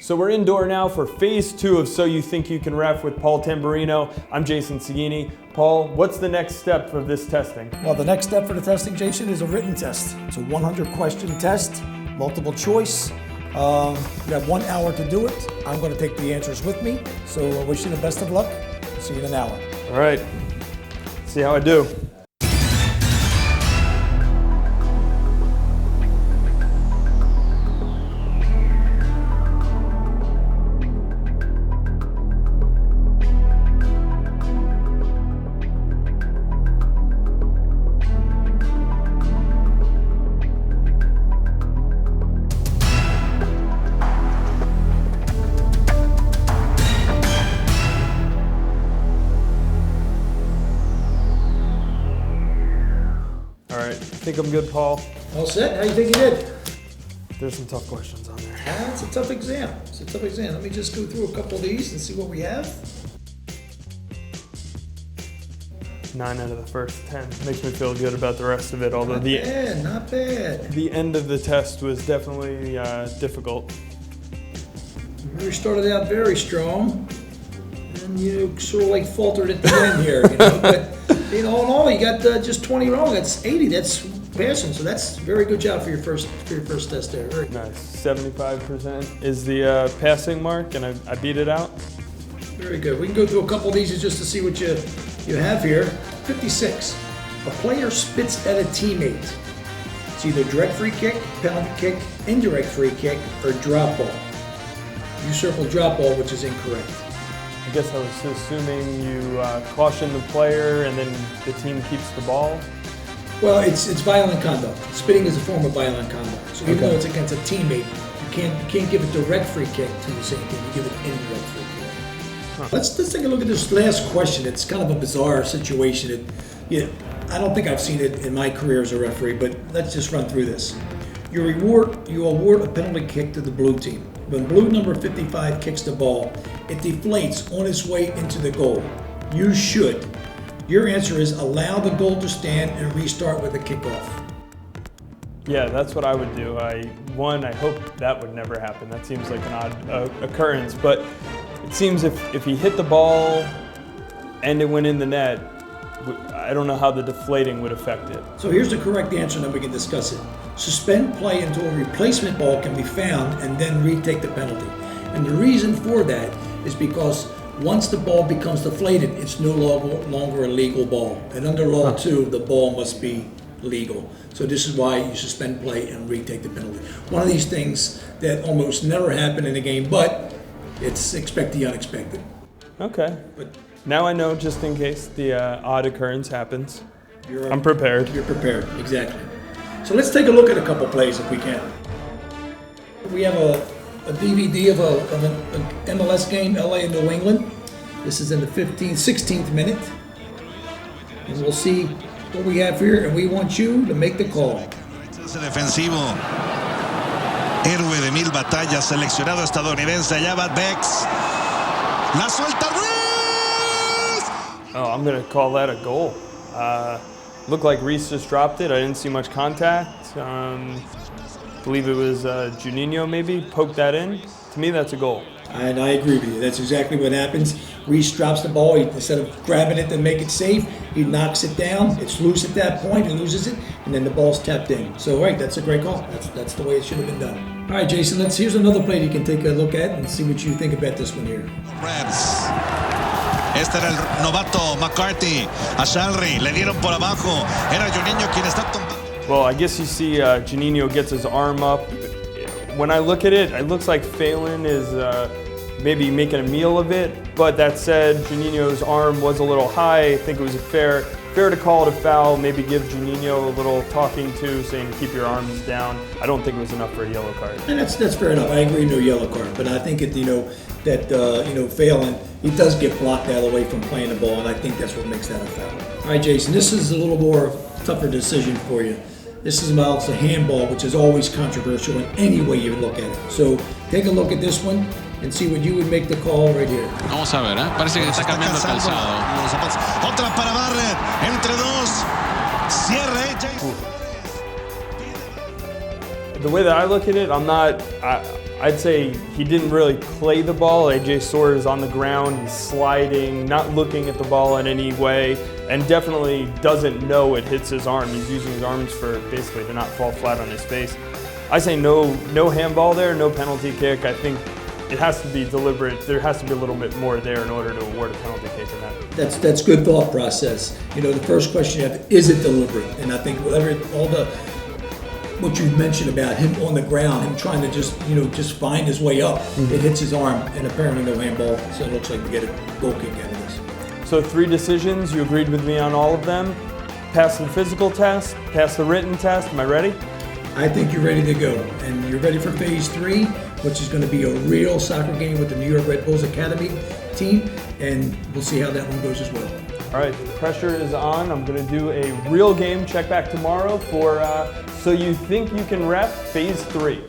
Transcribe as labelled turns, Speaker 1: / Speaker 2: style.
Speaker 1: So we're indoor now for phase 2 of So You Think You Can Ref with Paul Tamberino. I'm Jason Saghini. Paul, what's the next step of this testing?
Speaker 2: Well, the next step for the testing, Jason, is a written test. It's a 100-question test, multiple choice. You have 1 hour to do it. I'm going to take the answers with me. So I wish you the best of luck. See you in an hour.
Speaker 1: All right. See how I do. I think I'm good, Paul.
Speaker 2: All set? How do you think you did?
Speaker 1: There's some tough questions on there.
Speaker 2: It's a tough exam. It's a tough exam. Let me just go through a couple of these and see what we have.
Speaker 1: 9 out of the first 10. Makes me feel good about the rest of it, although
Speaker 2: Not bad.
Speaker 1: The end of the test was definitely difficult.
Speaker 2: You started out very strong, and you sort of like faltered at the end here, you know. But you know, all in all, you got just 20 wrong. That's 80. That's passing. So that's a very good job for your first test there. Very
Speaker 1: nice. 75% is the passing mark, and I beat it out.
Speaker 2: Very good. We can go through a couple of these just to see what you have here. 56. A player spits at a teammate. It's either direct free kick, penalty kick, indirect free kick, or drop ball. You circled drop ball, which is incorrect.
Speaker 1: I guess I was assuming you caution the player and then the team keeps the ball.
Speaker 2: Well, it's violent conduct. Spitting is a form of violent conduct. So even though it's against a teammate, you can't give a direct free kick to the same team. You give it indirect free kick. Huh. Let's take a look at this last question. It's kind of a bizarre situation. I don't think I've seen it in my career as a referee, but let's just run through this. You award a penalty kick to the blue team. When blue number 55 kicks the ball, it deflates on its way into the goal. You should. Your answer is allow the goal to stand and restart with a kickoff.
Speaker 1: Yeah, that's what I would do. I hope that would never happen. That seems like an odd occurrence, but it seems if he hit the ball and it went in the net, I don't know how the deflating would affect it.
Speaker 2: So here's the correct answer, and then we can discuss it. Suspend play until a replacement ball can be found and then retake the penalty. And the reason for that is because once the ball becomes deflated, it's no longer a legal ball. And under Law 2, the ball must be legal. So this is why you suspend play and retake the penalty. One of these things that almost never happen in a game, but it's expect the unexpected.
Speaker 1: Okay. But now I know, just in case the odd occurrence happens. I'm prepared.
Speaker 2: You're prepared, exactly. So let's take a look at a couple plays if we can. We have a DVD of an MLS game, LA and New England. This is in the 16th minute. And we'll see what we have here, and we want you to make the call.
Speaker 3: Defensivo. Héroe de mil batallas, seleccionado estadounidense, allá va Bex. La suelta Ruiz!
Speaker 1: Oh, I'm going to call that a goal. Looked like Reese just dropped it. I didn't see much contact. Believe it was Juninho maybe poked that in. To me, that's a goal.
Speaker 2: And I agree with you. That's exactly what happens. Reese drops the ball. Instead of grabbing it to make it safe, he knocks it down. It's loose at that point. He loses it, and then the ball's tapped in. So, right, that's a great call. That's the way it should have been done. All right, Jason, here's another play you can take a look at and see what you think about this one here.
Speaker 3: Reds. Este era el novato McCarthy. A Shalry le dieron por abajo. Era Juninho quien está tumbando.
Speaker 1: Well, I guess you see Juninho gets his arm up. When I look at it, it looks like Phelan is maybe making a meal of it. But that said, Juninho's arm was a little high. I think it was fair to call it a foul. Maybe give Juninho a little talking to, saying keep your arms down. I don't think it was enough for a yellow card.
Speaker 2: And that's fair enough. I agree, no yellow card. But I think Phelan, he does get blocked out of the way from playing the ball, and I think that's what makes that a foul. All right, Jason, this is a little more tougher decision for you. This is about the handball, which is always controversial in any way you look at it. So take a look at this one and see what you would make the call right here.
Speaker 4: Vamos a ver, parece que está cambiando el calzado.
Speaker 3: Otra para Barrett, entre dos. Cierre.
Speaker 1: the way that I look at it, I'd say he didn't really play the ball. AJ Sawyer is on the ground, he's sliding, not looking at the ball in any way, and definitely doesn't know it hits his arm. He's using his arms for basically to not fall flat on his face. I say no handball there, no penalty kick. I think it has to be deliberate. There has to be a little bit more there in order to award a penalty kick in that.
Speaker 2: That's good thought process. You know, the first question you have, is it deliberate? And I think what you mentioned about him on the ground, him trying to just find his way up, it hits his arm, and apparently no handball, so it looks like we get a goal kick out of this.
Speaker 1: So 3 decisions, you agreed with me on all of them. Pass the physical test, pass the written test. Am I ready?
Speaker 2: I think you're ready to go, and you're ready for phase 3, which is going to be a real soccer game with the New York Red Bulls Academy team, and we'll see how that one goes as well.
Speaker 1: All right, the pressure is on. I'm going to do a real game check back tomorrow for So You Think You Can Ref Phase 3.